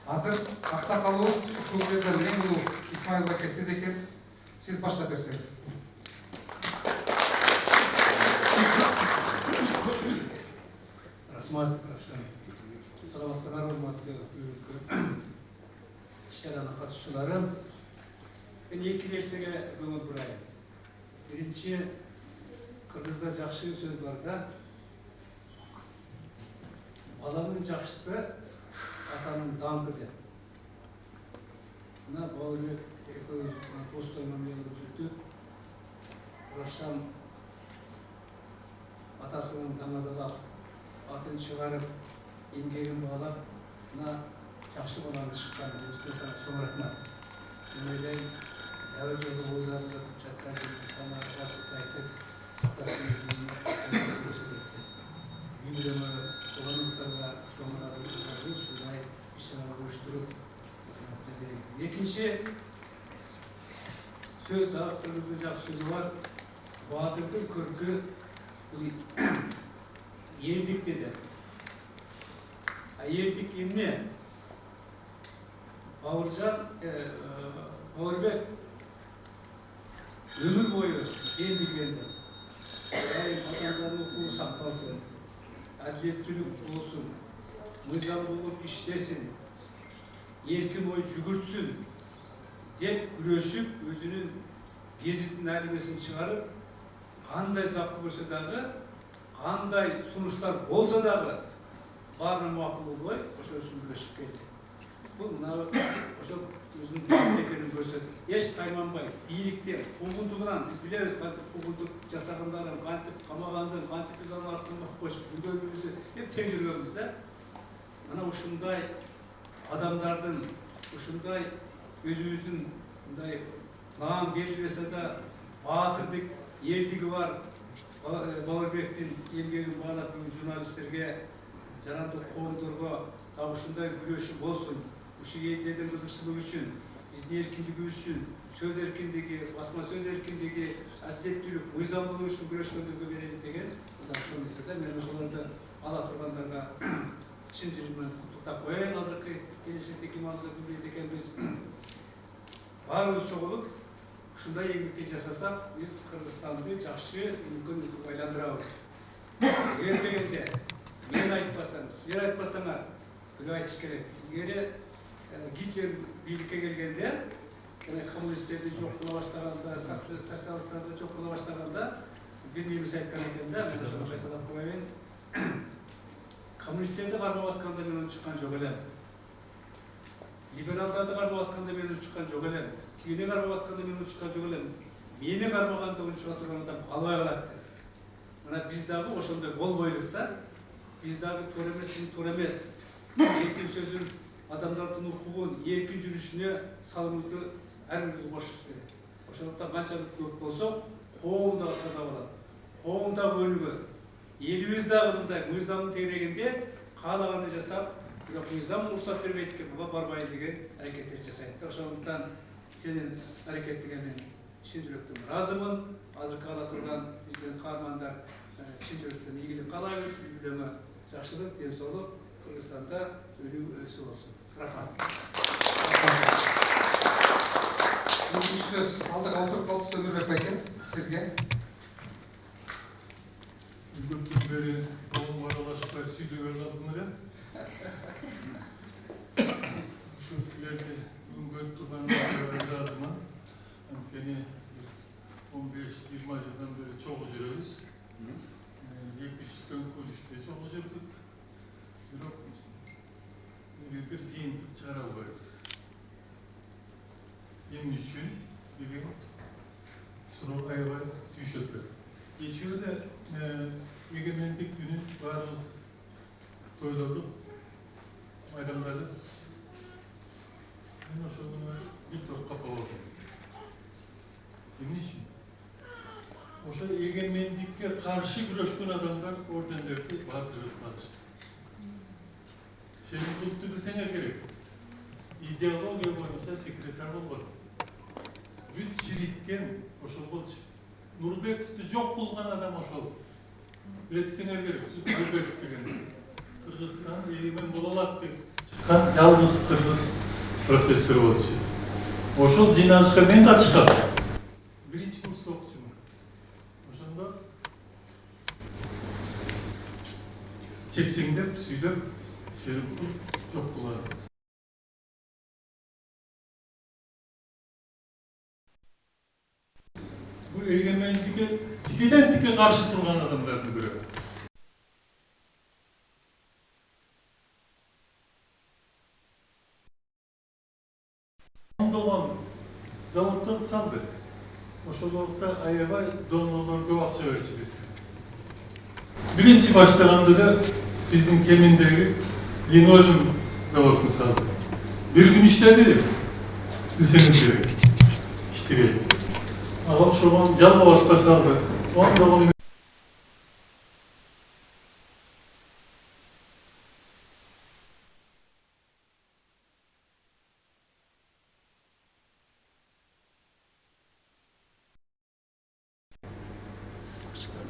Азыр аксакалыбыз ушул жерден эң улуу Исмаил байке сиз экенсиз. Сиз баштап берсеңиз. Рахмат. Саламатсыздар, урматтуу иш-чаранын катышуучулары. Мен эки нерсеге көңүл бурайын. Биринчи, кыргызда жакшы сөз бар да. Баланын жакшысы атанын даңкы деп. Мына Бауырбек экөөбүз постоймон менен жүрдүк. Акшам атасынын намазалап, атын чыгарып, эмгегин баалап, мына жакшы баланы чыккан. Өзүнө чоң рахмат. Мен ойлойм, дагы жолу ойланып жаткан сана басып айтып, атасынын көрсөтөт. Үйүнө улануктарга чоң ыраазычылык, ушундай иш-чаралар уюштуруп. Экинчи сөз да кыргыздын жакшы сөзү бар. Баатырдын көркү элдик деди. Элдик эмне? Бауырбек өмүр бою эл билгенде. Адамдардын укугу сакталсын, адилеттүүлүк болсун, мыйзам болуп иштесин, эркин ой жүгүртсүн деп күрөшүп, өзүнүн гезитин алимесин чыгарып, кандай запкы көрсө дагы, кандай сунуштар болсо дагы, баарына макул болбой, ошол үчүн күрөшүп келди. Бул мына ошол өзүнүн экенин көрсөтүп, эч тайманбай, бийликтен, куугунтугунан, биз билебиз кантип куугунтук жасагандарын, кантип камагандын, кантип биз аны аркылуу коюп, жүргөнүбүздү эп тең жүргөнбүз да. Мына ушундай адамдардын, ушундай өзүбүздүн мындай наам берилбесе да баатырдык элдиги бар Бауырбектин эмгегин баалап журналисттерге, жарандык коомдорго дагы ушундай күрөшү болсун. Ушул элдердин кызыкчылыгы үчүн, биздин эркиндигибиз үчүн, сөз эркиндиги, басма сөз эркиндиги, адилеттүүлүк, мыйзамдуулук үчүн күрөшкөндөргө берели деген чоң нерсе да. Мен ошолорду ала тургандарга чын жүрөгүмөн куттуктап коеюн. Азыркы келечекте ким алды билбейт экенбиз. Баарыбыз чогулуп ушундай эмгекти жасасак, биз Кыргызстанды жакшы үлкөн өлкөгө айландырабыз. Силер дегенде мен айтпасаң, силер айтпасаңар, бирөө айтыш керек. Илгери Гитлер бийликке келгенде, коммунисттерди жок кыла баштаганда, социалисттарды жок кыла баштаганда, бир немис айткан экен да, мен ошону кайталап коеюн. Коммунисттерди кармап атканда мен уну чыккан жок элем. Либералдарды кармап атканда мен уну чыккан жок элем. Тигини кармап атканда мен уну чыккан жок элем. Мени кармаганда уну чыга турган адам калбай калат деп. Мына биз дагы ошондой болбойлук да. Биз дагы туура эмес, туура эмес. Эркин сөзүн, адамдардын укугун, эркин жүрүшүнө салымызды ар бирибиз кошуш керек. Ошондуктан канча көп болсо, коом дагы таза болот. Коом дагы өнүгөт. Элибиз дагы мындай мыйзамдын тегерегинде каалаганды жасап, бирок мыйзам уруксат бербейт экен, буга барбайын деген аракеттер жасайт. Ошондуктан сенин аракетиңе мен чын жүрөктөн ыраазымын. Азыркы ала турган биздин каармандар чын жүрөктөн ийгилик каалайбыз. Үй-бүлөңө жакшылык, ден соолук, Кыргызстанда өнүгүү өсүү болсун. Рахмат. Үч сөз алдыга отуруп калды Өмүрбек байке, сизге. Көптөн бери колум аралашпай сүйлөбөй калдым эле. Ушу силерди үңгөрүп тургандарга ыраазымын. Анткени 15-20 жылдан бери чогуу жүрөбүз. 2-3 күрүштө чогуу жүрдүк. Бирок бир жыйынтык чыгара албайбыз. Эмне үчүн деген суроо аябай түйшөт. Кечээ эгемендик күнүн баарыбыз тойлодук, майрамдадык. Мен ошол күнү бир топ капа болдум. Эмне үчүн? Ошо эгемендикке каршы күрөшкөн адамдар ордендерди батырып алышты. Шериктүүлүктү билсеңер керек. Идеология боюнча секретарь болгон. Бүт чириткен ошол болчу. Нурбековду жок кылган адам ошол. Эстеңер керек, Нурбеков деген. Кыргызстан эгемен боло алат деп Çıkan yalnız kırgız profesör oldu. Oşol жыйналышка мен катышкам. Birinci kursda okuyucumун. Ошондо чексеңдеп, сүйлөп, шерип жок кылган. Bu egemenlikке тикеден тике каршы турган адамдардын бирөө. Ондогон заводдорду салды. Ошол убакта аябай донорлор көп акча берчү бизге. Биринчи баштаганда да биздин кеминдеги линолеум заводун салды. Bir gün иштеди, билсеңиз керек. İştebedi. Ağam şoban Жалбабадка салды. Ондогон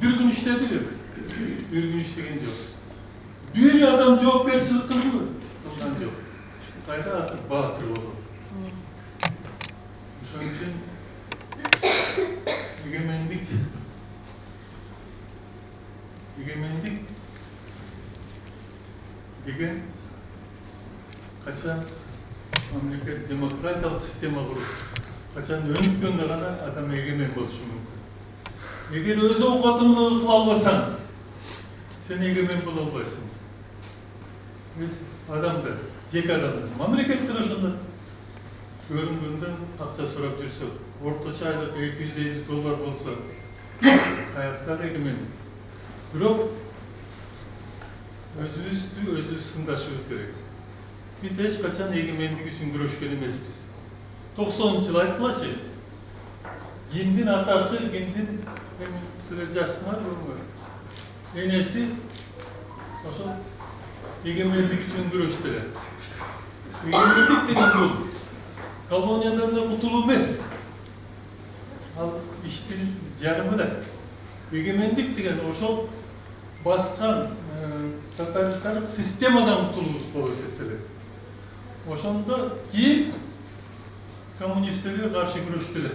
bir gün işledi. Bir gün işlegen yok. Bir adam жоопкерчилик кылды. Кылган жок. Кайра азыр баатыр болот. Ошон үчүн egemenlik деген качан мамлекет демократиялык система куруп, качан өнүккөндө гана адам эгемен болушу мүмкүн. Эгер өз оокатыңды кыла албасаң, сен эгемен боло албайсың. Биз адамдар, жеке адамдар, мамлекеттер ошондой көрүнгөндөн акча сурап жүрсө, орточо айлык $250 болсо, каяктан эгемен. Бирок өзүбүздү сындашыбыз керек. Биз эч качан эгемендик үчүн күрөшкөн эмеспиз. 90-жыл айткылачы. Кимдин атасы, кимдин силер жашсыңар көрүнгөн. Энеси ошол эгемендик үчүн күрөштү. Эгемендик деген бул колониядан да кутулуу эмес. Ал иштин жарымы эле. Эгемендик деген ошол баскан тоталитардык системадан кутулуу болуп эсептелет. Ошондо кийин коммунисттерге каршы күрөштү.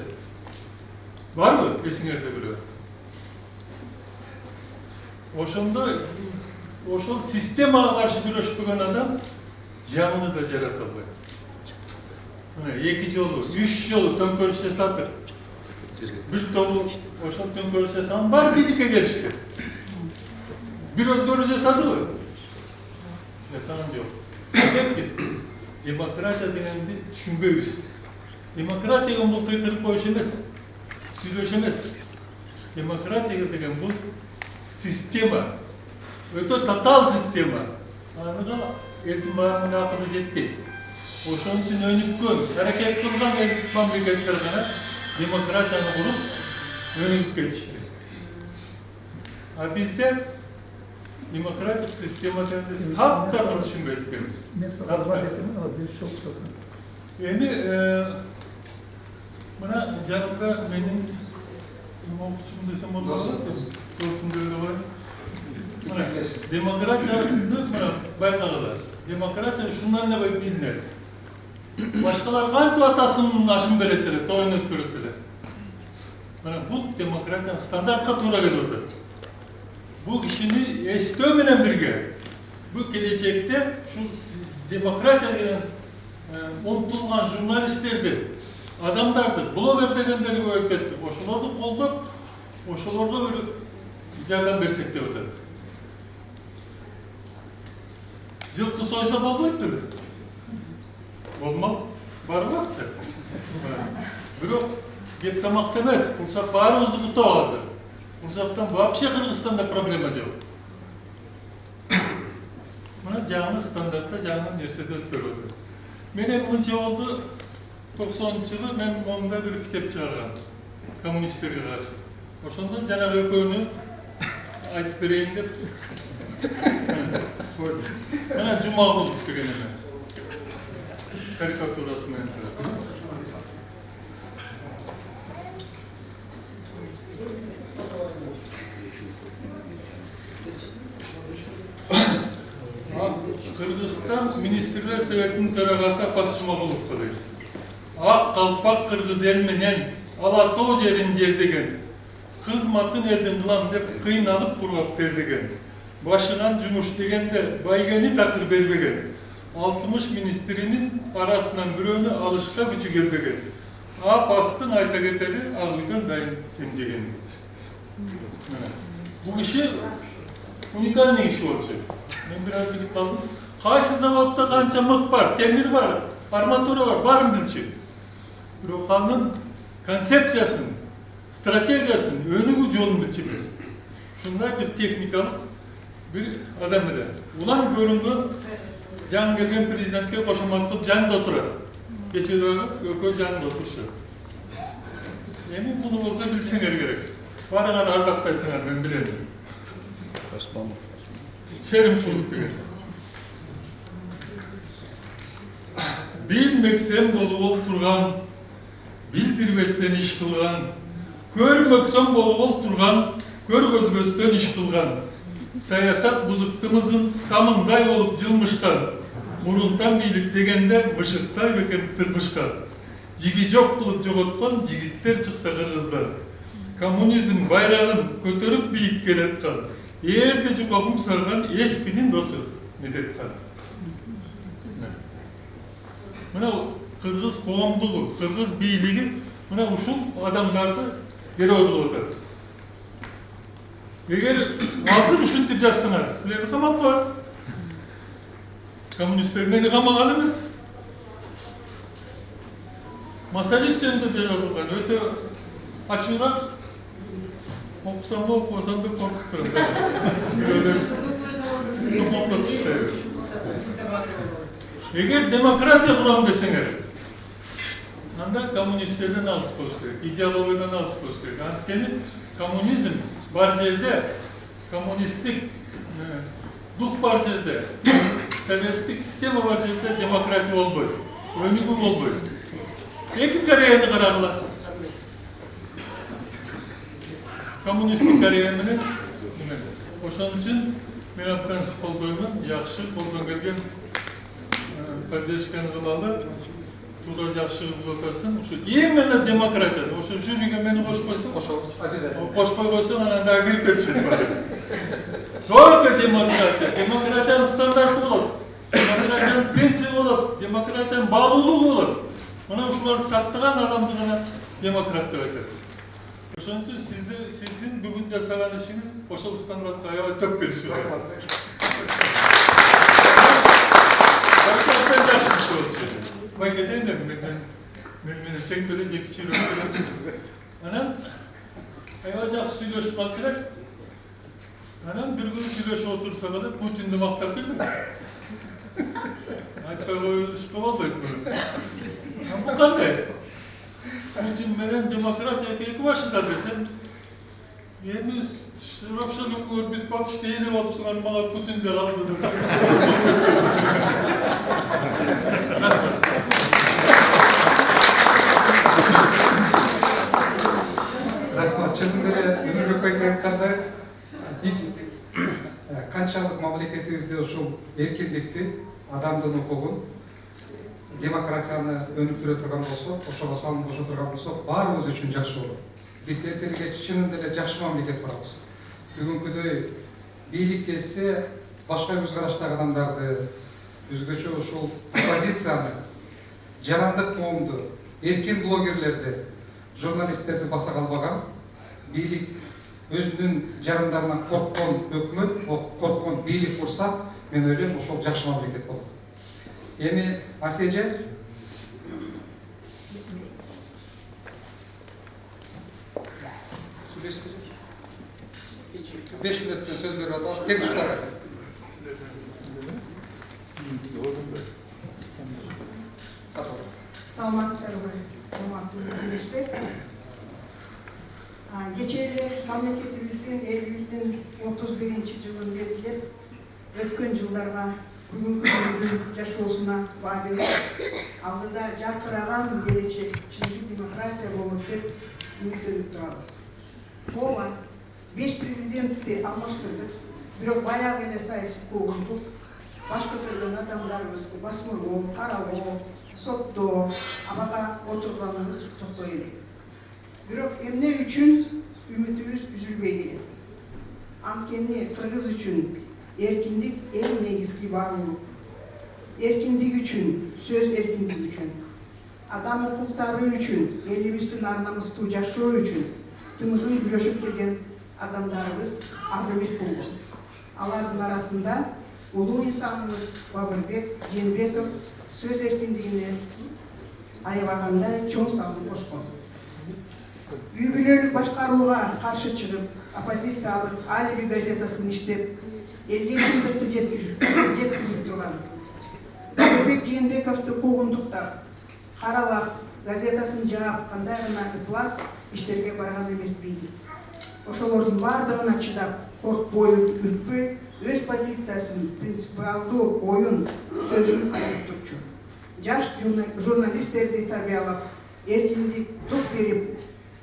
Барбы эсиңерде бирөө? Ошондо ошол системага каршы күрөшпөгөн адам жаңыны да жарата албайт. Мына 2 жолу, 3 жолу төңкөрүш жасадык. Bir тобу ошол төңкөрүш жасаган бар бийликке келишти. Bir өзгөрүү жасадыбы? Жасаган жок. Себеби демократия дегенди түшүнбөйбүз. Демократия деген бул кыйкырып коюш эмес, сүйлөш эмес. Демократия деген бул система, өтө татаал система. Аныга элдин баарынын акылы жетпейт. Ошон үчүн өнүккөн, аракет кылган эл мамлекеттер гана демократияны куруп өнүгүп кетишти. А бизде демократик система дегенди таптакыр түшүнбөйт экенбиз. Эми мына жанымда менин окуучум десем болот. Досум деле бар. Мына демократияны байкагыла. Демократия ушундан эле билинет. Башкалар кантип атасынын ашын берет эле, тоюн өткөрөт эле. Мына бул демократиянын стандартка туура келип атат. Бул кишини эстөө менен бирге, бул келечекте ушул демократия деген умтулган журналисттерди, адамдарды, блогер дегендерди көбөйүп кетти. Ошолорду колдоп, ошолорго жардам берсек деп атат. Жылкы сойса болбойт беле? Болмак, барбакчы. Бирок кеп тамакта эмес, курсак баарыбыздыкы тоозу. Курсактан вообще Кыргызстанда проблема жок. Мына жаңы стандартта жаңы нерседе өткөрүп атат. Менен мынча болду 90-жылы мен монда бир китеп чыгаргам. Коммунисттерге каршы. Ошондо жанагы экөөнү айтып берейин деп. Мына Жумагулов деген эме. Карикатурасы менен турат. Kırgızistan Ministrler Sovetinin төрағасы Апас Жұмағұловқа дейді. Ақ қалпақ қырғыз ел менен Алатау жерін жердеген, қызматын елден қылам деп қиналып құрғап бердеген. Başынан жұмыш дегенде байгени тақыр бербеген. 60 министрinin arasından birini alışka gücü gelbegen. Apas'tın ayta geteli Ağı'dan dayın temcegen. Bu işi unikal ne işi olacak? Ben biraz bilip kaldım. Kaysı zavodda kança mık var, demir var, armatura var, var mı bilçi? Rokan'ın konsepsiyasını, stratejiyasını, önü gücü onu bilçimiz. Şunlar bir teknikalık bir adam eder. Ulan görüngü can gelgen prezidentke koşamatlık canında oturar. Geçeli öyle, ökö canında oturuşu. Emin bunu olsa bilsinler gerek. Varınar ardaktaysanlar ben bilerim. Şerim Çoluk деген. Bilmeksem dolu olup durgan, bildirmesden iş kılgan, görmeksem dolu olup durgan, görgözmesden iş kılgan. Sayasat buzuktumuzun samınday olup cılmışkan, muruntan bilik degende mışıktay beken tırmışkan. Jigi jok kılıp jogotkan jigitler çıksa kırgızlar. Komünizm bayrağın kötörüp biyik keletkan. Erde jukabım sargan eskinin dostu medetkan. Mına Kırgız koğamdığı, Kırgız biyligi mına uşul adamlarda geri oturdu. Eğer hazır uşun tip yazsınlar, sizleri kamak var. Komünistlerin beni kamak alamaz. Masal üstünde de yazılgan, öte açılan okusam da okusam da korkuturum. Böyle nokta işte. Eğer demokrasiya kuram deseler, anda komünistlerden alış koş gerek, ideologiden alış koş gerek. Antkeni komünizm var yerde, komünistik duh var yerde, sovetlik sistemi var yerde demokrasi olmuyor, önlük olmuyor. Peki kariyeni kararlasın. Komünistik kariyerinin, oşan için menattan kolduğumun, yaxşı kolduğun gelgen поддержканы кылалы, туура жакшы отурсун. Ушу эң мына демократия. Ошо жүрүгө мени кошуп койсоң, обязательно. Кошпой койсоң, анан дагы кирип кетишин. Только демократия. Демократиянын стандарты болот. Демократиянын принципи болот. Демократиянын баалуулугу болот. Мына ушуларды сактаган адамды гана демократ деп айтат. Ошон үчүн сиздин бүгүн жасаган ишиңиз ошол стандартка аябай төп келиши керек. Ben yaşlı bir şey olacak. Ben gideyim ben tek böyle zeki çiğ öğreteceğiz. Anam, ayvacak söyleşip kalçarak, anam bir gün söyleşip otursa da Putin'de maktap bildi. Hatta o şıkamadı böyle. Ama bu kadar. Putin benim demokratiya peki başında desem, yemiz Şırafşalık örgüt batış değil olsun hani bana Putin de aldı. Rahmat, чынында эле Өмүрбек байке айткандай, биз канчалык мамлекетибизде ушул эркиндикти, адамдын укугун, демократияны өнүктүрө турган болсок, ошого салым кошо турган болсок, баарыбыз үчүн жакшы болот. Биз эртелге чынында эле жакшы мамлекет курабыз. Бүгүнкүдөй бийлик келсе, башка көз караштагы адамдарды, өзгөчө ушул оппозицияны, жарандык коомду, эркин блогерлерди, журналисттерди баса калбаган, бийлик өзүнүн жарандарынан корккон өкмөт, корккон бийлик курса, мен ойлойм ошол жакшы мамлекет болот. Эми Асия эже, сүйлөшүбүз. 5 мүнөттөн сөз берип атабыз. Тең ушулар. Salmazlarımı birleşti. Geçeli memleketimizden, elimizden 31. yılın verilip, ötken yıllarına, bugünkü günün yaşosuna vaat edip, aldıda jarkıragan gelecek, çünkü demokrasiya olup hep ümitlenip durabız. Ova, 5 prezidenti almıştırdık, bir bayağı bile sayısı kovuldu. баш көтөргөн адамдарыбызды басмыроо, каралоо, соттоо, абага отурганыбыз токтой элек. Бирок эмне үчүн үмүтүбүз үзүлбөй келет. Анткени кыргыз үчүн эркиндик эң негизги баалуулук. Эркиндик үчүн, сөз эркиндиги үчүн, адам укуктары үчүн, элибиздин ар намыстуу жашоо үчүн тымызын күрөшүп келген адамдарыбыз аз эмес болгон. Алардын арасында улуу инсаныбыз Бабырбек Жээнбеков сөз эркиндигине аябагандай чоң салым кошкон. Үй бүлөлүк башкарууга каршы чыгып, оппозициялык Алиби газетасын иштеп, элге чындыкты жеткизип турган Бабырбек Жээнбековду куугунтуктап, каралап, газетасын жаап, кандай гана ыплас иштерге барган эмес бийлик. Ошолордун бардыгына чыдап, коркпой, үркпөй, өз позициясын, принципиалдуу оюн, сөзүн айтып турчу. Жаш журналисттерди тарбиялап, эркиндик тук берип,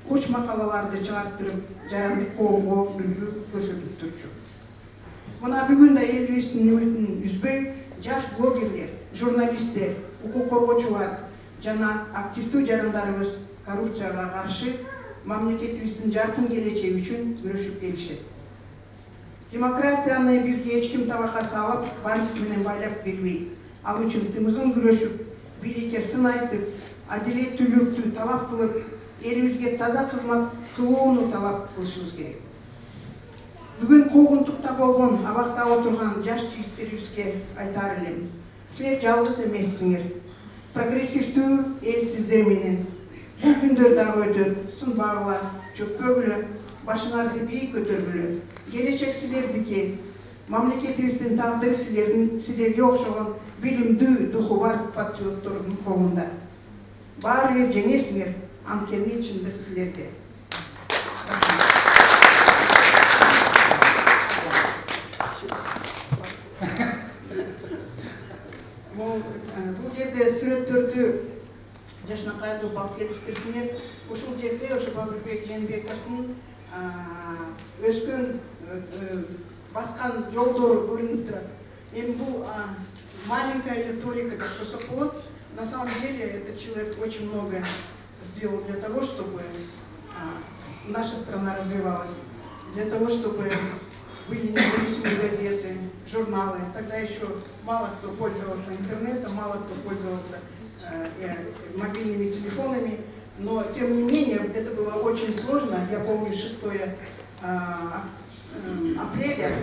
куч макалаларды чыгарттырып, жарандык коомго үлгү көрсөтүп турчу. Мына бүгүн да элибиздин үмүтүн үзбөй, жаш блогерлер, журналисттер, укук коргоочулар жана активдүү жарандарыбыз коррупцияга каршы мамлекетибиздин жаркын келечеги үчүн күрөшүп келишет. Демократияны бизге эч ким табакка салып, бандит менен байлап бербейт. Ал үчүн тымызын күрөшүп, бийликке сын айтып, адилеттүүлүктү талап кылып, элибизге таза кызмат кылууну талап кылышыбыз керек. Бүгүн куугунтукта болгон, абакта отурган жаш жигиттерибизге айтар элем. Силер жалгыз эмессиңер. Прогрессивдүү эл сиздер менен. Бул күндөр дагы өтөт. Сынбагыла, чөкпөгүлө, башыңарды бийик көтөргүлө. Келечек силердики. Мамлекетибиздин тагдыры силерге окшогон билимдүү, духу бар патриоттордун колунда. Баары бир жеңесиңер, анткени чындык силерде. Бул жерде сүрөттөрдү жашнакайлуу балып кетиптирсиңер. Ушул жерде ошо Бабырбек Жээнбековдун өскөн баскан жолдору көрүнүп турат. Эми бул маленькая или толика, как кусок болот. На самом деле этот человек очень много сделал для того, чтобы наша страна развивалась, для того, чтобы были независимые газеты, журналы. Тогда еще мало кто пользовался интернетом, мало кто пользовался мобильными телефонами, но тем не менее это было очень сложно. Я помню 6 апреля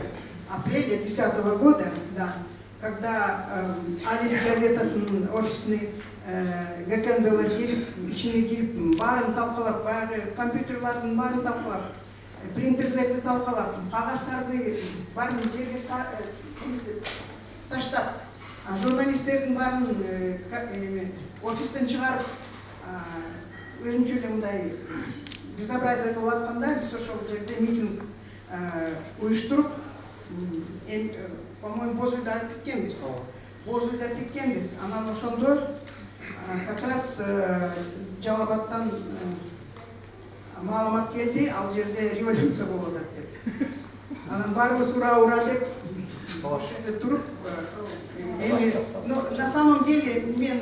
2010 года, да, когда Алиби газетасын офисный ГКНБлар келип, ичине кирип, баарын талкалап, баягы компьютерлардын баарын талкалап, принтерлерди талкалап, кагаздарды баарын жерге таштап, журналисттердин баарын офистен чыгарып, өзүнчө эле мындай безобразие кылып атканда, биз ошол жерде митинг уюштуруп, по-моему, Бозуйда тиккенбиз. Анан ошондо как раз Жалал-Абадтан маалымат келди, ал жерде революция болуп атат деп. Анан баарыбыз ура деп туруп, на самом деле мен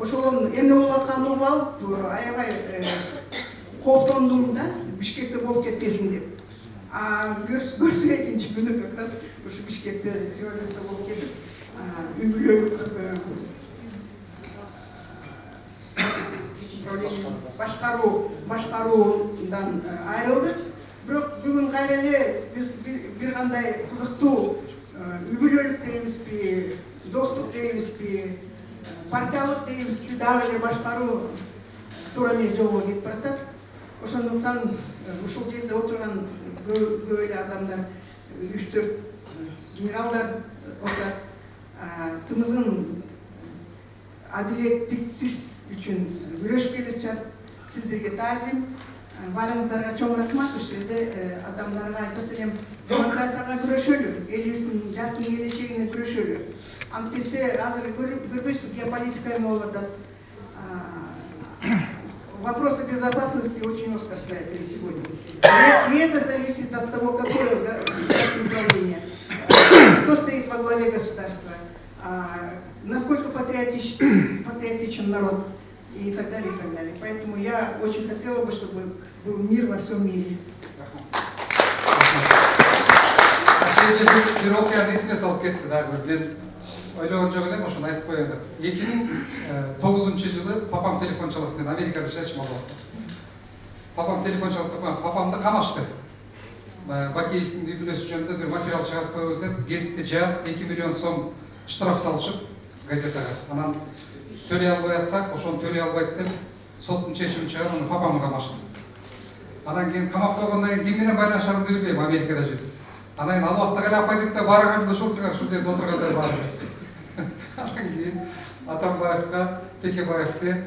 ошолордун эмне болуп атканын угуп алып, аябай кооптондум да, Бишкекте болуп кетпесин деп. Көрсө экинчи күнү как раз ушу Бишкекте революция болуп кетип, үй бүлөлүк башкаруудан айрылдык. Бирок бүгүн кайра эле биз бир кандай кызыктуу үй бүлөлүк дейбизби, достук дейбизби, партиялык дейбизби, дагы эле башкаруу туура эмес жолго кетип баратат. Ошондуктан ушул жерде отурган көп эле адамдар, 3-4 генералдар отурат. Тымызын адилеттиксиз үчүн күрөшүп келишет. Сиздерге таазим, баарыңыздарга чоң рахмат. Ушул жерде адамдарга айтат элем, демократияга күрөшөлү, элибиздин жаркын келечегине күрөшөлү. Антпесе азыр көрбөйсүз, геополитика эме болуп атат. Вопросы безопасности очень остро стоят сегодня. И это зависит от того, какое государственное управление. кто стоит во главе государства, насколько патриотичен народ и так далее, и так далее. Поэтому я очень хотела бы, чтобы был мир во всем мире. Sadece bir okuyan isme salıp gitti daha böyle. Öyle olunca öyle mi? Şunu ayıp koyuyordu. 2009 yılı papam telefon çalıp dedi. Amerika'da dışarı çıkmadı. Papam telefon çalıp papam da kamaştı. Bakiyev'in dübülesi жөнүндө bir material çıkarıp koyuyoruz deyip gazetede cevap 2 milyon som штраф salışıp gazeteye. Anan töreye albay atsak, oşonu töreye albay ettim. Sottun çeşimi çıkarıp onu papamı kamaştı. Anan keyin kamap koygandan keyin kim менен байланышарын билбейм Америкада жүрүп. Анан ал убакта эле оппозиция барганда ушул сыңар ушул жерде отургандар бар. Анан кийин Атамбаевка, Текебаевке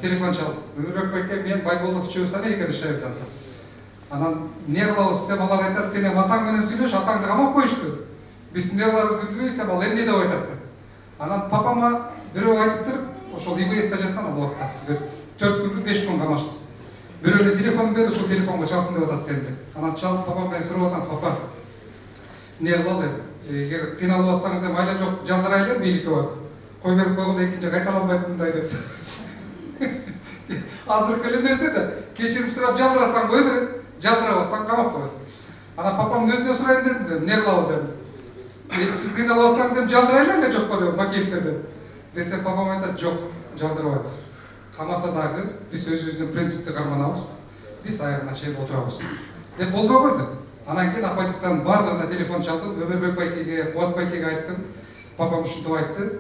телефон чалып, Өмүрбек байке мен Байболов үчөөбүз Америкада иштейбиз анда. Анан эмне кылабыз десем алар айтат, сен эми атаң менен сүйлөш, атаңды камап коюшту. Биз эмне кыларыбызды билбейбиз, ал эмне деп айтат. Анан папама бирөө айтып туруп, ошол ИВС'те жаткан ал убакта. Бир 4 күндү 5 күн камашты. Бирөөнү телефон берди, ушул телефонго чалсын деп атат сенди. Анан чалып папам менен сурап атам, папа, эмне кылалы? Эгер кыйналып атсаңыз эми айла жок, жалдырайлы бийликке барып. Кой берип койгула экинчи кайталанбайт мындай деп. Азыркы эле нерсе да, кечирим сурап жалдырасаң кой берет, жалдырабасаң камап коет. Анан папамдын өзүнө сурайын дедим, эмне кылабыз эми? Сиз кыйналып атсаңыз эми жалдырайлы эле жок болобу Бакиевтерден. Десем папам айтат, жок, жалдырбайбыз. Камаса дагы биз өзүбүздүн принципти карманабыз, биз аягына чейин отурабыз деп болбой койду. Анан кийин оппозициянын баардыгына телефон чалдым, Өмүрбек байкеге, Кубат байкеге айттым. Папам ушинтип айтты,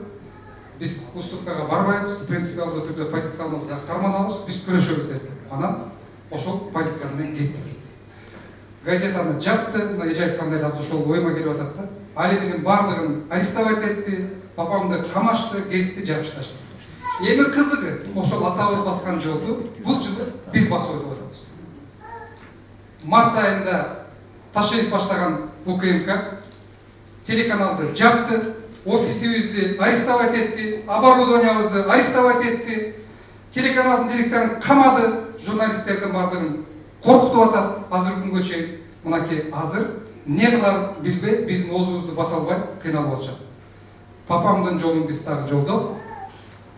биз уступкага барбайбыз, принципиалдуу түрдө позициябызды карманабыз, биз күрөшөбүз деп. Анан ошол позиция менен кеттик. Газетаны жапты, мына эже айткандай азыр ошол оюма келип атат да. Алибинин баардыгын арестовать этти, папамды камашты, гезитти жапып ташты. Эми кызыгы, ошол атабыз баскан жолду бул жылы биз басып өтүп атабыз. Март айында Ташиев баштаган УКМК телеканалды жапты, офисибизди арестовать этти, оборудованиябызды арестовать этти, телеканалдын директорун камады, журналисттердин баардыгын коркутуп атат азыр күнгө чейин. Мынакей азыр эмне кыларын билбей, биздин оозубузду баса албай кыйналып атышат. Папамдын жолун биз дагы жолдоп,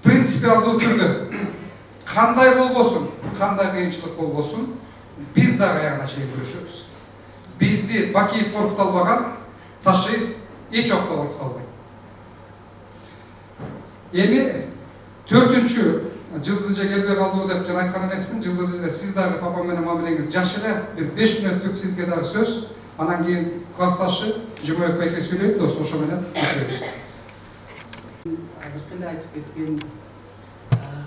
принципиалдуу түрдө кандай болбосун, кандай кыйынчылык болбосун, биз дагы аягына чейин күрөшөбүз. Бизди Бакиев коркута албаган, Ташиев эч убакта коркута албайт. Эми 4-чү жылдызга келбей калдыбы деп жана айткан эмесмин. Жылдызга сиз дагы папам менен мамилеңиз жакшы эле. Бир 5 мүнөттүк сизге дагы сөз. Анан кийин классташы Жумабек байке сүйлөйт, ошо менен бүтөбүз. Азыркы эле айтып кеткен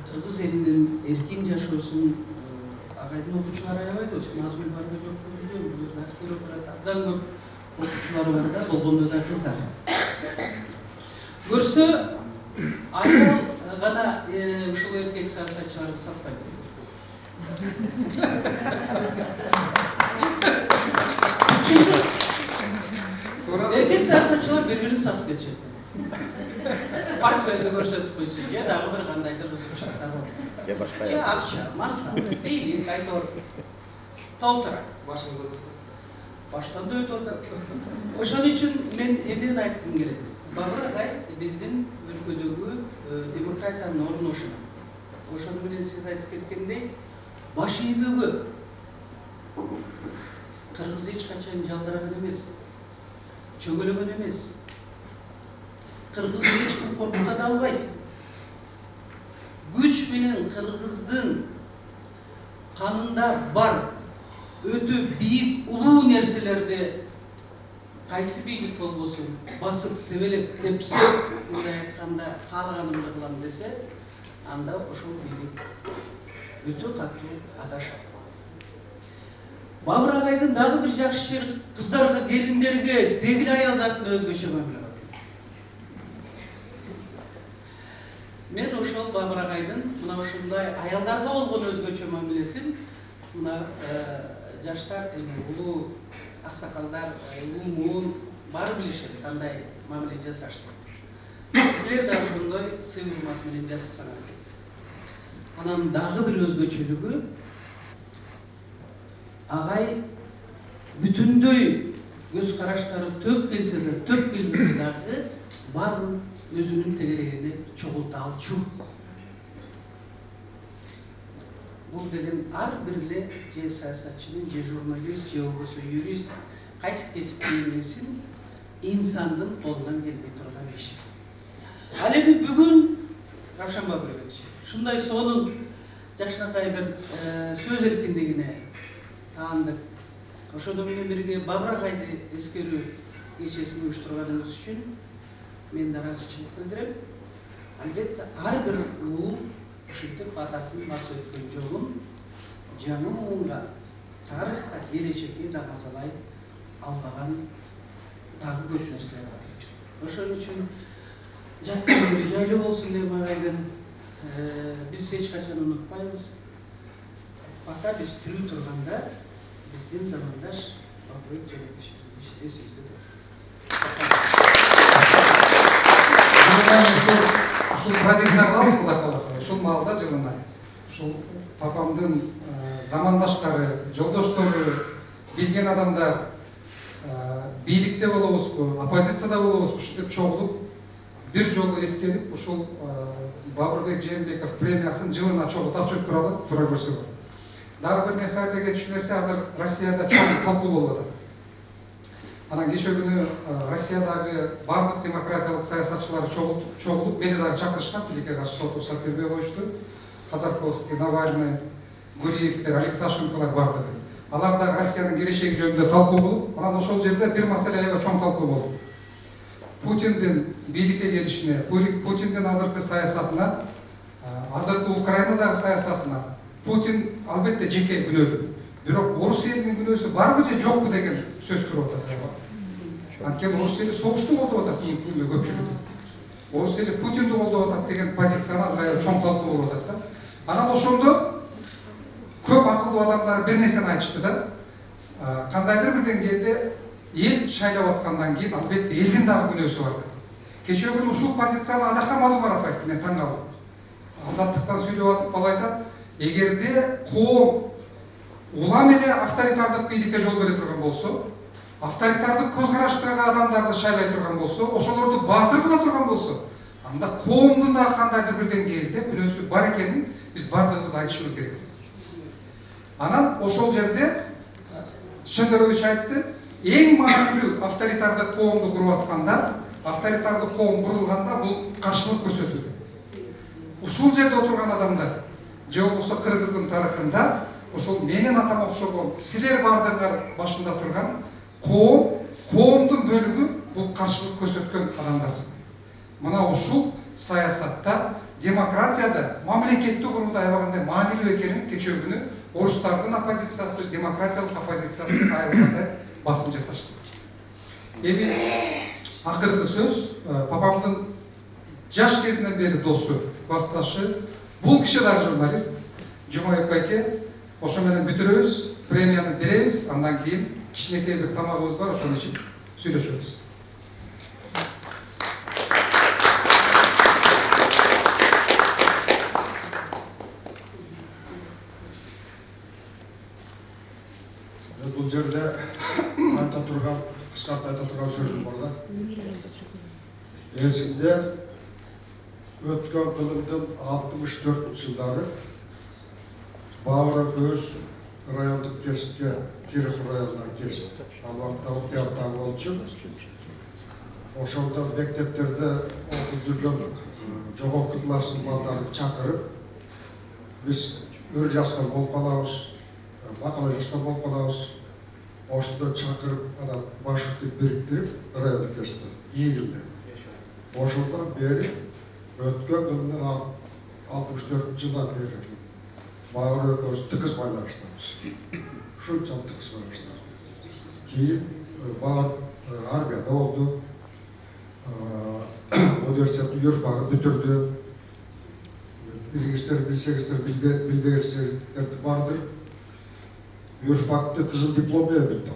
кыргыз элинин эркин жашоосун агайдын окуучулары аябай көп. Назгүл бар да жок билбейм. Бул аскер отурат абдан көп окуучулары бар да, болгондо да кыздар. Көрсө аял гана ушул эркек саясатчыларды сатпайт. Эркек саясатчылар бири-бирин сатып кетишет. Портфелді көрсетіп қойсын, же дағы бір қандайдыр қызықшақтар бар. Же ақша, мансап, билік, айтор, толтыра. Баштан да өтіп отыр. Ошон үчүн мен эмнени айткым келет. Бабыр агай биздин өлкөдөгү демократиянын орношуна. Ошону менен сиз айтып кеткендей, баш ийбөгө кыргыз эч качан жалдыраган эмес, чөгөлөгөн эмес. Кыргызды эч ким коркута да албайт. Күч менен кыргыздын канында бар өтө бийик улуу нерселерди кайсы бийлик болбосун басып тебелеп тепсеп, мындай айтканда каалаганымды кылам десе, анда ошол бийлик өтө катуу адашат. Бабыр агайдын дагы бир жакшы жери кыздарга, келиндерге дегил аял затына өзгөчө мамиле. Мен ошол Бабыр агайдын мына ушундай аялдарга болгон өзгөчө мамилесин мына жаштар, улуу аксакалдар, улуу муун баары билишет кандай мамиле жасашты. Силер да ошондой сый-урмат менен жасасаңар. Анан дагы бир өзгөчөлүгү агай бүтүндөй göz karашları töp gelse de, töp gelmese de barın özünün tegereğini çoğulta alçu. Bu degen ar birle je siyasatçının, je jurnalist, je oğusu, yürüyüst, kaysı kesip değilmesin, insanın kolundan gelmey turgan iş. Alebi bugün, Ravşan Babıroviç, şunday sonun Jaşnakay bir söz erkindigine taandık. Oşodo менен birge Babrakay'da eskeri geçesini uyuşturganınız için men de razıçılık bildirip, albatta har bir uğul uşintip atasının bası ötken jolun canım oğunga tarihta gelecekte de mazalay albagan tagı köp nerseler var. Oşon üçün jakkın jaylı olsun demagaydan biz hiç kaçan unutmayız. Fakat biz tülü turganda bizden zamandaş Babıroviç Çelebi'şimizin esimizde de. Ушул традицияларыбыз Кудай кааласа, ушул маалда жылына ушул папамдын замандаштары, жолдоштору, билген адамдар бийликте болобузбу, оппозицияда болобузбу, ушинтип чогулуп бир жолу эскерип ушул Бабырбек Жээнбеков премиясын жылына чогуу тапшырып тура көрсө болот. Дагы бир нерсе айта кетчү нерсе, азыр Россияда чоң талкуу болуп атат. Анан кече күнү Россиядагы бардык демократиялык саясатчылар чогулуп мени дагы чакырышкан, тилекке каршы сот уруксат бербей коюшту. Ходорковский, Навальный, Гуриевдер, Алексашенколор бардыгы. Алар дагы Россиянын келечеги жөнүндө талкуу болуп, анан ошол жерде бир маселе аябай чоң талкуу болду. Путиндин бийликке келишине, Путиндин азыркы саясатына, азыркы Украинадагы саясатына Путин албетте жеке күнөөлүү. Бирок орус элинин күнөөсү барбы же жокпу деген сөз туруп атат. Анткени орус эли согушту колдоп атат көпчүлүк. Орус эли Путинди колдоп атат деген позицияны азыр аябай чоң талкуу болуп атат да. Анан ошондо көп акылдуу адамдар бир нерсени айтышты да. Кандайдыр бир деңгээлде эл шайлап аткандан кийин албетте элдин дагы күнөөсү бар. Кечээ күнү ушул позицияны Адахан Мадумаров айтты, мен таң калдым. Азаттыктан сүйлөп атып бала айтат, эгерде коом улам эле авторитардык бийликке жол бере турган болсо, авторитардык көз караштагы адамдарды шайлай турган болсо, ошолорду баатыр кыла турган болсо, анда коомдун дагы кандайдыр бир деңгээлде күнөөсү бар экенин биз бардыгыбыз айтышыбыз керек. Анан ошол жерде Шендерович айтты, эң маанилүү авторитардык коомду куруп атканда, авторитардык коом курулганда бул каршылык көрсөтүүдө. Ушул жерде отурган адамдар, же болбосо Кыргыздын тарыхында ошол менин атама окшогон силер бардыгыңар башында турган коомдун бөлүгү бул каршылык көрсөткөн адамдарсың. Мына ушул саясатта, демократияда, мамлекетти курууда аябагандай маанилүү экенин кечээ күнү орустардын оппозициясы, демократиялык оппозициясы аябагандай басым жасашты. Эми акыркы сөз папамдын жаш кезинен бери досу, классташы, бул киши дагы журналист, Жумаев байке. Ошо менен бүтүрөбүз, премияны беребиз, андан кийин кичинекей бир тамагыбыз бар, ошону ичип сүйлөшөбүз. Бул жерде айта турган, кыскартып айта турган сөзүм бар да. Эсимде өткөн кылымдын 64-жылдары Бауыр көз райондық кесіпке, Киров районынан кесіп, алуақта октябрьда болчу. Ошолда мектептерде окуп жүргөн жогорку класстын балдарын чакырып, биз өр жашка болуп калабыз, макала жашка болуп калабыз. Ошондо чакырып, анан башкыртып бириктирип, райондук кесипте, июльде. Ошолдан бери өткөн күндөн 64-жылдан бери Бауыр экөөбүз тыгыз байланыштабыз. Ушунчалык тыгыз байланыштабыз. Кийин Бауыр армияда болду. Университеттин юрфагын бүтүрдү. Билгичтер, билсеңиздер, билбегенсиздер барды. Юрфакты кызыл диплом менен бүттү.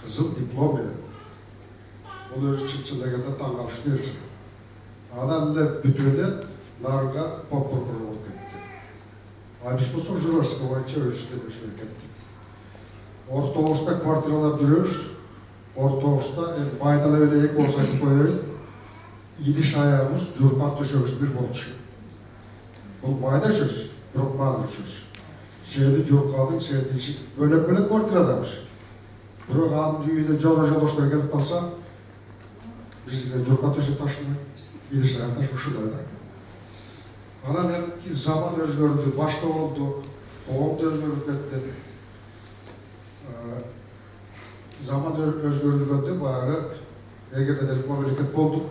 Кызыл диплом менен. Бул өзү чын дегенде таң калыштуу нерсе. Анан эле бүтүп эле нарынга поп прокурор болуп кетти. А биз болсо журналистика боюнча өсүп кеттик. Орто Обузда квартиралап жүрөбүз. Ortoğuz'da baydala öyle ek olsaydı koyayım. İdiş ayağımız Cürkat döşöğüz bir bol çıkıyor. Bu bayda söz, Brokman'ın söz. Seydi Cürkat'ın seydi için böyle kvartiradaymış. Brokman'ın düğünde Coğraca dostları gelip kalsa biz de Cürkat döşü taşını İdiş ayağında şuşudaydı. Bana dedim ki zaman özgürdü, başka oldu, kovum da özgürlük etti. Zaman özgürlük etti, bayağı egemenlik memleket olduk.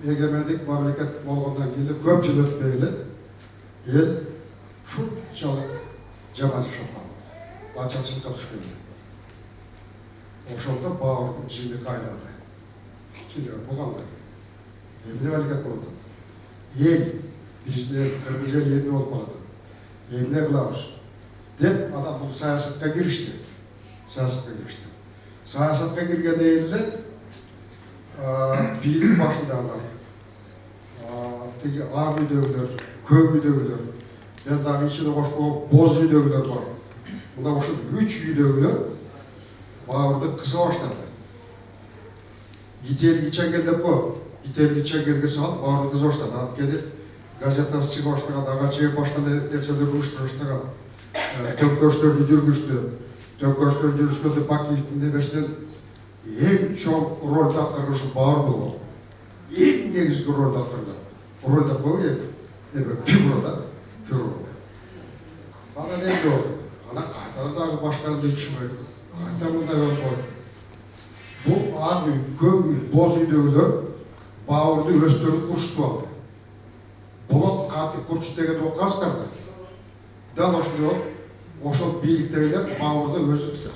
Egemenlik memleket olgandan keyin köp yıl ötmeyli el şunchalik cemaat şartlandı. Açıkçılıkka düşkende. Oşonda bağırdım şimdi kaynadı. Şimdi bu qanday? Emine memleket oldu. El bizler kırmızı el emine olmadı. Emine kılavuz. Dep adam bu siyasatga girişti. Siyasatga girgende elle bilim başında adam. Teki ağ üydögülör, köp üydögülör, ben daha içine koşku boz üydögülör var. Bunda koşu 3 üydögülör bağırdı kısa başladı. Gitel geçen geldi bu. Gitel geçen geldi saat bağırdı kısa başladı. Artık geldi gazetası çıkı başladı, ağaçıya başladı, derseler uçturuştu. Tököştörlü жүргүштү. Tököştörlü жүргүштү Pakistinde beşten en çok rol atkırışı bağır buldu. En negizgi rol atkırdı. Rol da koyuyor. Figurada. Bana ne oldu? Ana Kaytar'da başkanı düşünmüyor. Kaytar'da yok koydu. Bu abi köy boz üydögülör bağırdı östörü kurştu aldı. Bolot katı kurştu degen okaslardı. Dal oşuyor. Oşol birlikteyle bağırdı özü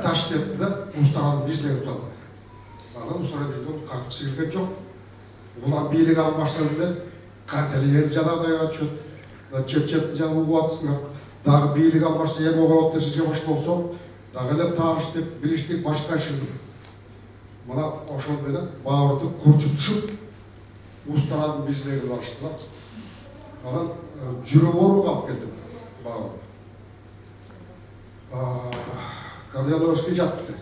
taş etti de Mustafa'nın bizle tutaldı. Bana Mustafa bizden katkı silgen çok. Ulan birlik almaşlarında katiliyen canadaya açıyor. Çet canı uvatısına. Dağı birlik almaşsa yer oğlan ötesi cemaş olsa dağılep tanıştık, biliştik, başka şimdi. Bana oşol beni bağırdı, kurçu düşüp Mustafa'nın bizle ulaştılar. Bana cürü oru kalk geldim bağırdı. Kardiyolovski yaptı.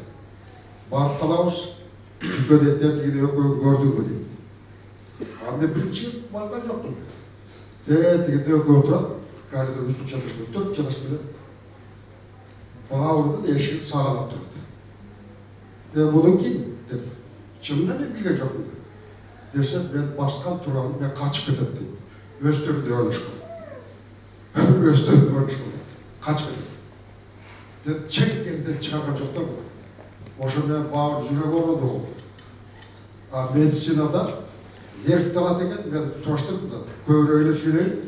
Bartalavuz, çünkü dedi ki gördük mü diye. Anne birinci bardak yoktu. Dedi ki oturan, kardiyolovski üstü çalışmıyor, 4 çalışmıyor. Bağırdı, değişik sağlam durdu. De bunun kim? Dedi. Çımda ne bilge yok mu? Derse ben başkan Turan'ım, ben kaçıp edip deyim. Östürü de ölmüş kıldı. Östürü de ölmüş kıldı. Kaçıp edip. Çek geldi çıkarken çoktan mı? Oşuna bağır zürek oldu oldu. Medisinada nerf talat eken, ben soruşturdum da, köy öyle söyleyeyim,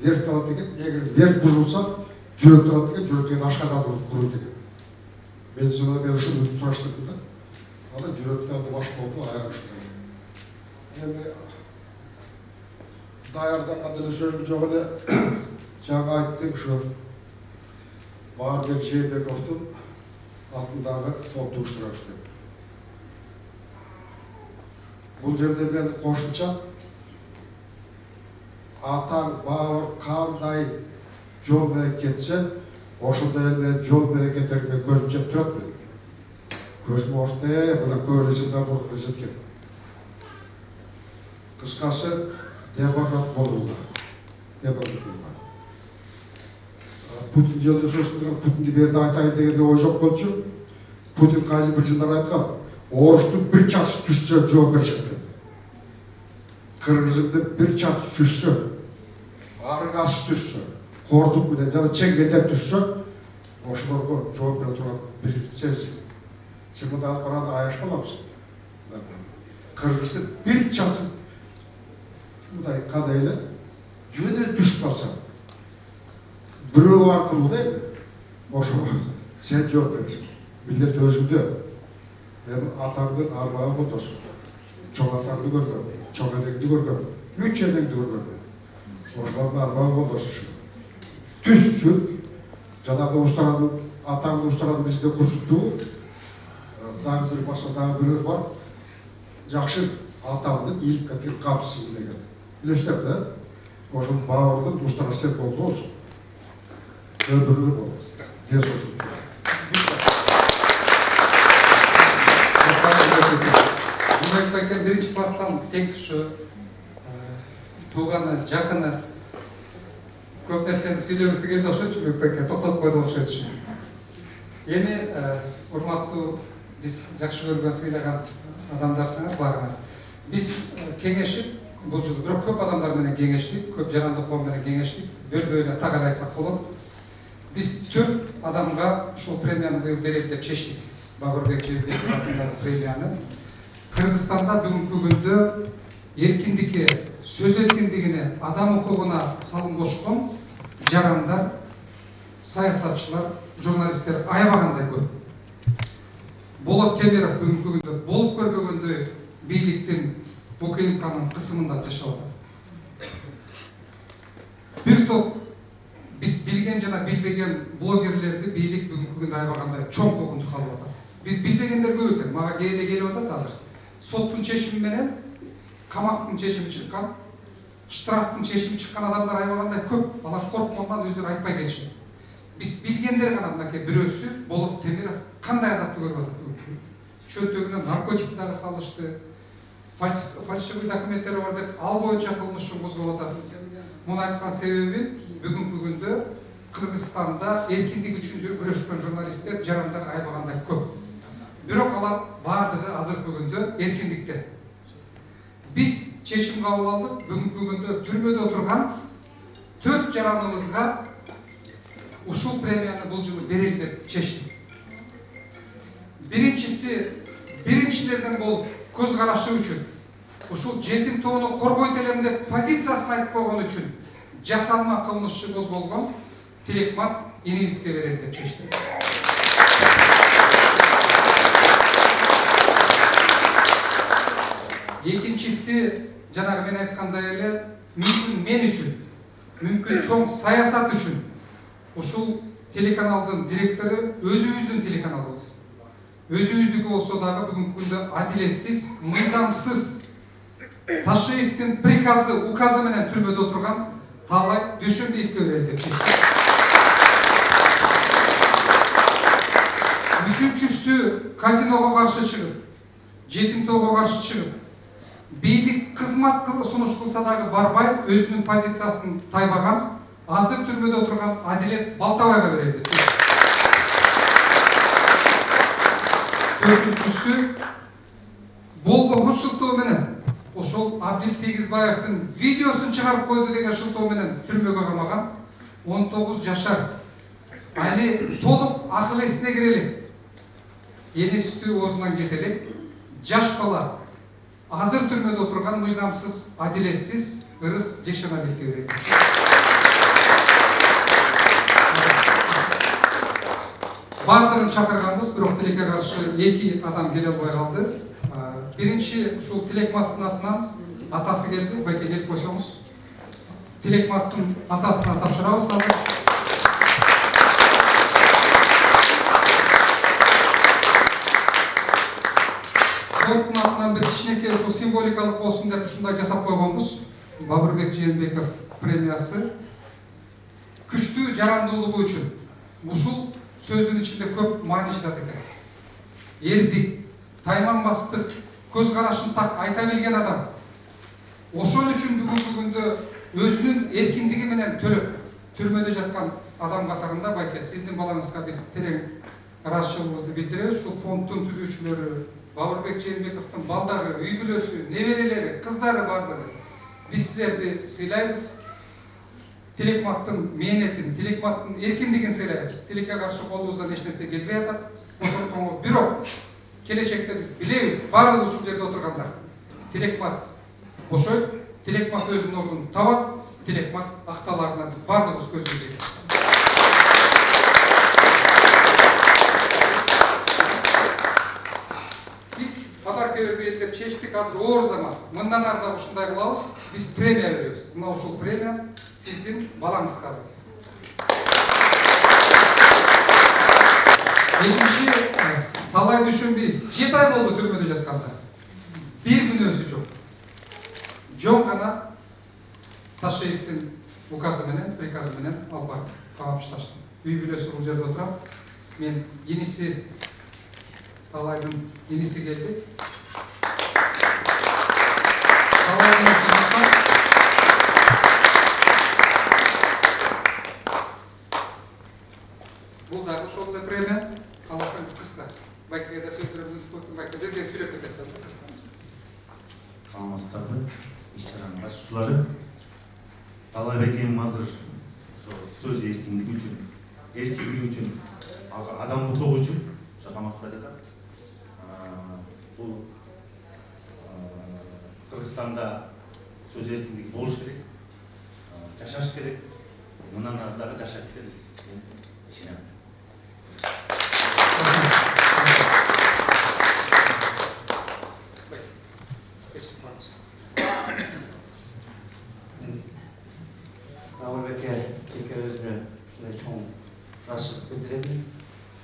nerf talat eken, eğer nerf bozulsa, zürek talat eken, zürekten aşkazan kuruldu eken. Medisinada ben şunu soruşturdum da, ama zürekten de başka oldu, ayağı şuna. Yani, dayardan adını söyleyeyim, çoğunu, sana ayttık şu, Bağırbek Şeybekov'un altındağı topluluşturak işte. Bu yerde ben koşunca atan, bağır, kanday yol bereketse oşunda eline yol bereketlerine gözüm çep duratmıyor. Gözüm ortaya, buna köylesinden bu rezetken. Kıskası demokrat bolunda. Demokrat bolunda. Putin жолдо шошкурган Путинди берди айтайын дегенде ой жок болчу. Путин кайсы бир жылдар айткан, орустун бир чачы түшсө жооп беришет деп. Кыргыздын бир чачы түшсө, аргасы түшсө, кордук менен жана чеңгелдер түшсө, ошолорго жооп бере турган бир сенсиң. Сен мында алып барганда аяшпаламсың. Кыргыздын бир чачы мындай кандай эле жөн эле түшүп калса, Bürü arkalı değil mi? Boşa sen cevap verir. Millet özgüdü. Hem atandın arbağa motor. Çok atandı görgör. Çok edekli görgör. 3 edekli görgör. Boşlarında arbağa motor. Tüsçü. Canada ustaranın, atandı ustaranın bizde kurşuttuğu. Daha bir başka daha bir var. Jakşı atandın ilk katır kapısı degen. Bilesler de. Boşun bağırdın ustarası hep oldu olsun. Öldürülür bu. Gez olsun. байкен биринчи класстан тең тушу, тууганы, жакыны көп нерсени сүйлөгүсү келди окшойт, Бөкөй байке токтотуп койду окшойт ушу. Эми урматтуу биз жакшы көргөн, сыйлаган адамдарсыңар баарыңар. Биз кеңешип, бул жолу бирок көп адамдар менен кеңештик, көп жарандык коом менен кеңештик, бөлбөй эле тагар айтсак болот. Биз 4 адамга ушул премияны быйыл берели деп чечтик. Бабырбек Жээнбеков атындагы премияны. Кыргызстанда бүгүнкү күндө эркиндикке, сөз эркиндигине, адам укугуна салым кошкон жарандар, саясатчылар, журналисттер аябагандай көп. Болот Темиров бүгүнкү күндө болуп көрбөгөндөй бийликтин УКМКнын кысымында жашап атат. Бир топ биз билген жана билбеген блогерлерди бийлик бүгүнкү күндө аябагандай чоң куугунтук алып атат. Биз билбегендер көп экен, мага кээде келип атат азыр. Соттун чечими менен камактын чечими чыккан, штрафтын чечими чыккан адамдар аябагандай көп. Алар корккондон өздөрү айтпай келишет. Биз билгендер гана мынакей бирөөсү Болот Темиров кандай азапты көрүп атат бүгүнкү. Чөнтөгүнө наркотик дагы салышты, фальшивый документтери бар деп ал боюнча кылмыш козгоп атат. Муну айткан себебим бүгүнкү күндө Кыргызстанда эркиндик үчүн күрөшкөн журналисттер, жарандар аябагандай көп. Бирок алар бардыгы азыркы күндө эркиндикте. Биз чечим кабыл алдык, бүгүнкү күндө түрмөдө отурган 4 жараныбызга ушул премияны бул жылы берели деп чечтик. Биринчилерден болуп көз карашы үчүн, ушул жетим тоону коргойт элем деп позициясын айтып койгон үчүн жасалма кылмышчы козголгон Тилекмат инибизге берели деп чечтик. Экинчиси, жанагы мен айткандай эле, мүмкүн мен үчүн, мүмкүн чоң саясат үчүн ушул телеканалдын директору өзүбүздүн телеканалыбыз. Өзүбүздүкү болсо дагы бүгүнкү күндө адилетсиз, мыйзамсыз Ташиевдин приказы, указы менен түрмөдө отурган Таалай Дүйшөнбиевге берели деп чечтик. Үчүнчүсү, казиного каршы чыгып, жетим тоого каршы чыгып, бийлик кызмат сунуш кылса дагы барбай, өзүнүн позициясын тайбаган, азыр түрмөдө отурган Адилет Балтабайга берели деп чечтик. Төртүнчүсү, болбогон шылтоо менен ошол Абдил Сегизбаевдин видеосун чыгарып койду деген шылтоо менен түрмөгө камаган 19 жашар али толук акыл эсине кирелик, эне сүтү оозунан кетелик жаш бала азыр түрмөдө отурган мыйзамсыз, адилетсиз Ырыс Жекшеналиевге берели. Бардыгын чакырганбыз, бирок тилекке каршы 2 адам келе албай калды. Биринчи ушул Тилекматтын атынан атасы келди, байке келип койсоңуз. Тилекматтын атасына тапшырабыз азыр. Фонддун атынан бир кичинекей ушул символикалык болсун деп ушундай жасап койгонбуз. Бабырбек Жээнбеков премиясы күчтүү жарандуулугу үчүн. Ушул сөздүн ичинде көп маани жатат экен. Эрдик, тайманбастык, көз карашын так айта билген адам. Ошол үчүн бүгүнкү күндө өзүнүн эркиндиги менен төлөп түрмөдө жаткан адам катарында байке сиздин балаңызга биз терең ыраазычылыгыбызды билдиребиз. Ушул фонддун түзүүчүлөрү, Бабырбек Жээнбековдун балдары, үй бүлөсү, неберелери, кыздары бардыгы. Биз силерди сыйлайбыз. Тилекматтын мээнетин, Тилекматтын эркиндигин сыйлайбыз. Тилекке каршы колубуздан эч нерсе келбей атат. Ошондо бирок келечекте биз билебиз, баардыгы ушул жерде отургандар. Тилекмат бошойт, Тилекмат өзүнүн ордун табат, Тилекмат акталарына биз баардыгыбыз көзүбүз жетет. Биз подарка бербейли деп чечтик, азыр оор заман. Мындан ары да ушундай кылабыз, биз премия беребиз. Мына ушул премия сиздин балаңызга. Экинчи, Таалай Дүйшөнбиев 7 ай болду түрмөдө жатканда. Бир күнөөсү жок. Жон гана Ташиевдин указы менен, приказы менен алып барып камап ташташты. Үй бүлөсү бул жерде отурат. Мен иниси, Таалайдын иниси келди. Қалайыңыз мақсат? Бұл дағы ошол эле премия. Қаласаң қысқа. Байкеде сөздөрүн байкеде бир сүйлөп кетесиз қысқа. Саламатсыздарбы, иш-чаранын катышуучулары. Талайбек эми азыр сөз эркиндиги үчүн, адам укугу үчүн камакта жатат. Бул Кыргызстанда сөз эркиндиги болуш керек, жашаш керек, мындан ары дагы жашап келет деп ишенем. Рауылбекке жеке өзіме шындай чоң рахмат білдіремін.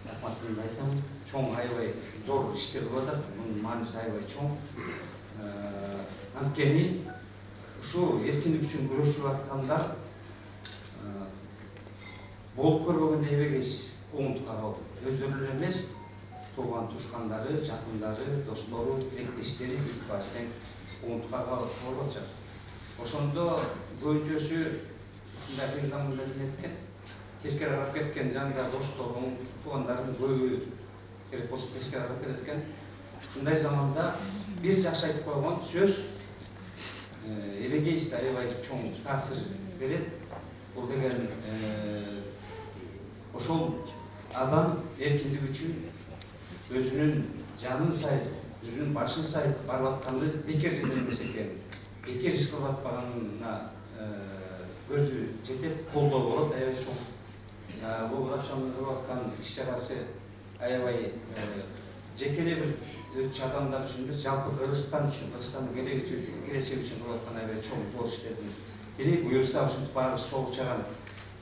Рахматымды айтамын. Чоң аябай зор іштер болып жатыр. Бұның маңызы аябай чоң. Анткени ушу эркиндик үчүн күрөшүп аткандар болуп көрбөгөндөй эбегейс коомдукка калды. Өздөрү эле эмес, тууган тушкандары, жакындары, достору, тилектештери бүт бар тең коомдукка калып атышат. Ошондо көбүнчөсү ушундай кыйын заманда эткен, тескери карап кеткен жанында досторун, туугандарым көбү керек болсо тескери карап кеткен. Ушундай заманда бир жакшы айтып койгон сөз эбегейс аябай чоң таасир берет. Бул деген ошол адам эркиндик үчүн өзүнүн жанын сайып, өзүнүн башын сайып барып атканды бекер жетер эмес экен. Бекер иш кылып атпаганына көзү жетет, колдоо болот, аябай чоң. Бул акчанын кылып аткан иш-чарасы аябай жеке эле бир өзүнчө адамдар үчүн эмес, жалпы Кыргызстан үчүн, Кыргызстандын келечеги үчүн кылып аткан аябай чоң зор иштердин бири. Буюрса ушинтип баарыбыз чогуу чаган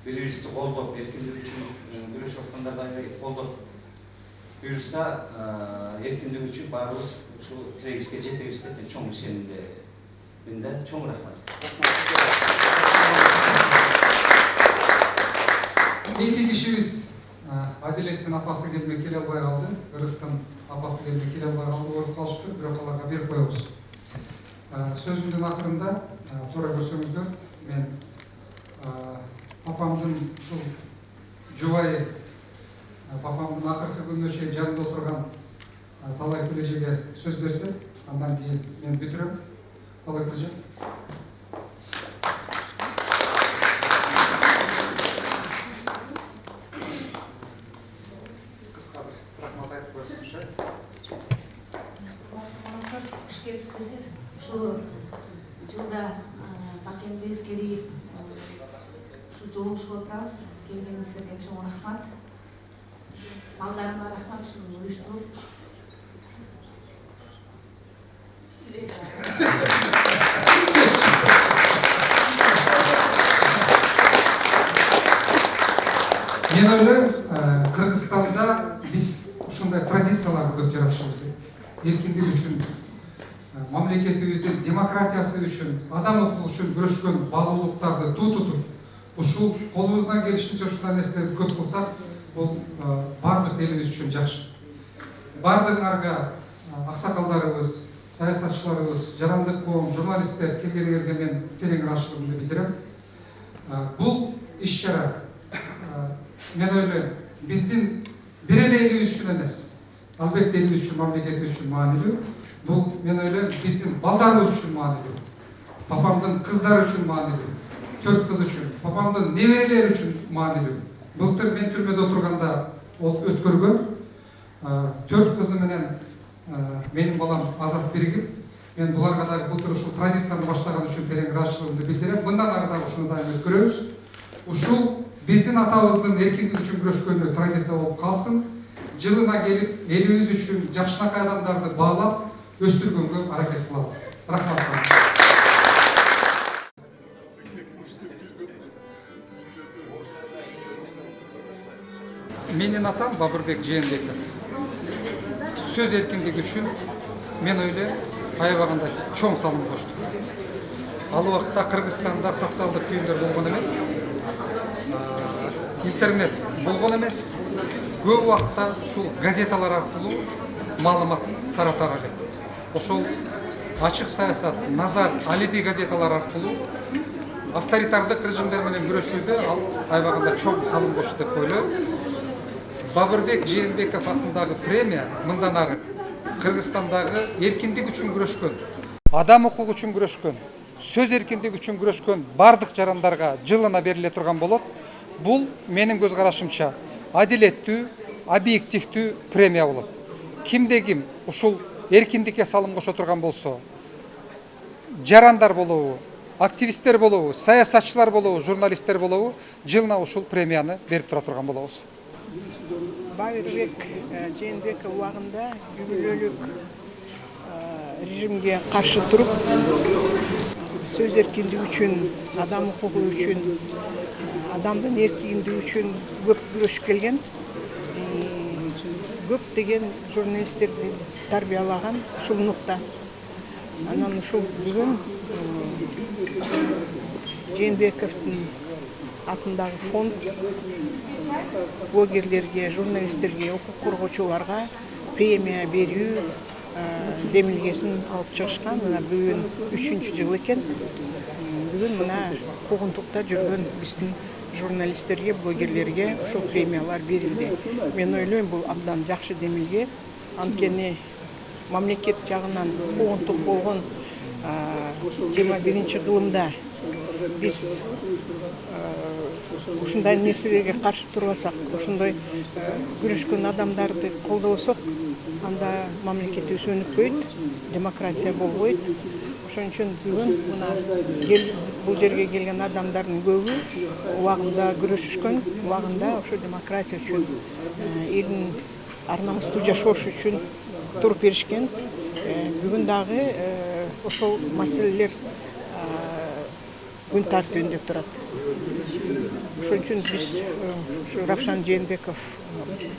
бири-бирибизди колдоп, эркиндик үчүн күрөшүп аткандарды аябай колдоп, буюрса эркиндик үчүн баарыбыз ушул тилегибизге жетебиз деп чоң ишенимде. Менде чоң рахмат. Эки кишибиз Адилеттин апасы келмей келе албай калды, Кыргызстан апасы келмей келе албай калды, ооруп калышыптыр, бирок аларга берип коебуз. Сөзүмдүн акырында туура көрсөңүздөр, мен папамдын ушул жубайы, папамдын акыркы күнүнө чейин жанымда отурган Талай Күлежеге сөз берсе, андан кийин мен бүтүрөм. Талай Күлеже. Кыска бир рахмат айтып коесузчу. Куш келипсиздер. Ушул жылда Бакемди эскери жолугушуп отурабыз. Келгениңиздерге чоң рахмат. Балдарыма рахмат ушуну уюштуруп. Мен ойлойм, Кыргызстанда биз ушундай традицияларды көп жаратышыбыз керек. Эркиндик үчүн, мамлекетибиздин демократиясы үчүн, адам укугу үчүн күрөшкөн баалуулуктарды туу тутуп, ушул колубуздан келишинче ушундай нерселерди көп кылсак, бул бардык элибиз үчүн жакшы. Бардыгыңарга аксакалдарыбыз, саясатчыларыбыз, жарандык коом, журналисттер келгениңерге мен терең ыраазычылыгымды билдирем. Бул иш-чара мен ойлойм, биздин бир эле элибиз үчүн эмес, албетте элибиз үчүн, мамлекетибиз үчүн маанилүү. Бул мен ойлойм, биздин балдарыбыз үчүн маанилүү. Папамдын кыздары үчүн маанилүү. 4 кыз үчүн, папамдын неберелери үчүн маанилүү. Былтыр мен түрмөдө отурганда ол өткөргөн 4 кызы менен менин балам Азат Биригип, мен буларга дагы былтыр ушул традицияны баштаган үчүн терең ыраазычылыгымды билдирем. Мындан ары дагы ушуну дайым өткөрөбүз. Ушул биздин атабыздын эркиндик үчүн күрөшкөнү традиция болуп калсын. Жылына келип, элибиз үчүн жакшынакай адамдарды баалап, өстүргөнгө аракет кылалы. Рахмат. Менин атам Бабырбек Жээнбеков. Сөз эркиндиги үчүн мен ойлойм, аябаганда чоң салым кошту. Ал убакта Кыргызстанда социалдык түйүндөр болгон эмес. Интернет болгон эмес. Көп убакта ушул газеталар аркылуу маалымат таратар элек. Ошол Ачык саясат, Назар, Алиби газеталар аркылуу авторитардык режимдер менен күрөшүүдө ал аябагында чоң салым кошт деп ойлойм. Бабырбек Жээнбеков атындагы премия мындан ары Кыргызстандагы эркиндик үчүн күрөшкөн, адам укугу үчүн күрөшкөн, сөз эркиндиги үчүн күрөшкөн бардык жарандарга жылына бериле турган болот. Бул менин көз карашымча адилеттүү, объективдүү премия болот. Кимде ким ушул эркиндикке салым кошо турган болсо, жарандар болобу, активисттер болобу, саясатчылар болобу, журналисттер болобу, жылына ушул премияны берип тура турган болобуз. Бабырбек Жээнбеков убагында күбөлөлүк режимге каршы туруп, сөз эркиндиги үчүн, адам укугу үчүн, адамдын эркиндиги үчүн көп күрөшүп келген, көп деген журналисттерди тарбиялаган ушул нукта. Анан ушул бүгүн Жээнбековдун атындагы фонд блогерлерге, журналисттерге, укук коргоочуларга премия берүү демилгесин алып чыгышкан. Мына бүгүн 3-чү жыл экен. Бүгүн мына куугунтукта жүргөн биздин журналисттерге, блогерлерге ушул премиялар берилди. Мен ойлойм, бул абдан жакшы демилге. Анткени мамлекет жагынан куугунтук болгон 21-кылымда биз ушундай нерселерге каршы турбасак, ушундай күрөшкөн адамдарды колдобосок, анда мамлекетибиз өнүкпөйт, демократия болбойт. Ошон үчүн бүгүн мына бул жерге келген адамдардын көбү убагында күрөшүшкөн, убагында ошо демократия үчүн, элдин ар намыстуу жашоошу үчүн туруп беришкен. Бүгүн дагы ошол маселелер күн тартибинде турат. Ошон үчүн биз Равшан Жээнбеков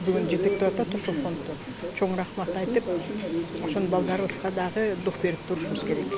бүгүн жетектеп атат ошол фондду. Чоң рахмат айтып, ошон балдарыбызга дагы дух берип турушубуз керек.